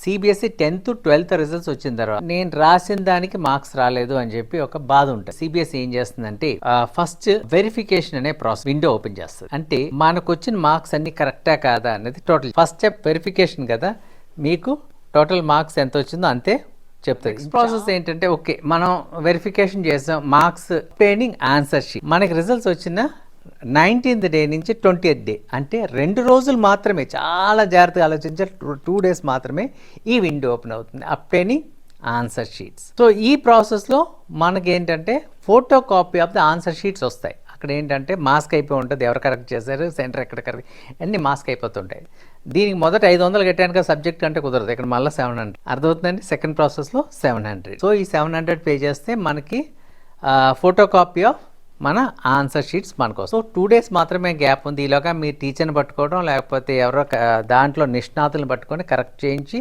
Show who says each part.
Speaker 1: CBSE 10th 12th results వచ్చిన తర్వాత నేను రాసిన దానికి మార్క్స్ రాలేదు అని చెప్పి ఒక బాధ ఉంటుంది. సిబిఎస్ఈ ఏం చేస్తుందంటే ఫస్ట్ వెరిఫికేషన్ అనే ప్రాసెస్ విండో ఓపెన్ చేస్తుంది. అంటే మనకు వచ్చిన మార్క్స్ అన్ని కరెక్టా కాదా అనేది టోటల్ ఫస్ట్ స్టెప్ వెరిఫికేషన్ కదా, మీకు టోటల్ మార్క్స్ ఎంత వచ్చిందో అంతే చెప్తుంది. ప్రాసెస్ ఏంటంటే ఓకే మనం వెరిఫికేషన్ చేసాం, మార్క్స్ పెయిండింగ్ ఆన్సర్ షీట్. మనకి రిజల్ట్స్ వచ్చిన 19th డే నుంచి 20th డే అంటే 2 రోజులు మాత్రమే, చాలా జాగ్రత్తగా ఆలోచించాలి. 2 days మాత్రమే ఈ విండో ఓపెన్ అవుతుంది, అప్టైనింగ్ ఆన్సర్ షీట్స్. సో ఈ ప్రాసెస్లో మనకి ఏంటంటే photo copy of the answer sheets వస్తాయి. అక్కడ ఏంటంటే మాస్క్ అయిపోయి ఉంటుంది, ఎవరు కరెక్ట్ చేశారు, సెంటర్ ఎక్కడ కరెక్ట్, అన్నీ మాస్క్ అయిపోతుంటాయి. దీనికి మొదట 500 కట్టాను సబ్జెక్ట్ అంటే కుదరదు, ఇక్కడ మళ్ళీ 700 అర్థమవుతుందండి. సెకండ్ ప్రాసెస్లో 700. సో ఈ 700 పే చేస్తే మనకి ఫోటో కాపీ ఆఫ్ మన ఆన్సర్ షీట్స్ మనకు. సో 2 days మాత్రమే గ్యాప్ ఉంది. ఈలోగా మీ టీచర్ని పట్టుకోవడం లేకపోతే ఎవరో దాంట్లో నిష్ణాతులను పట్టుకొని కరెక్ట్ చేయించి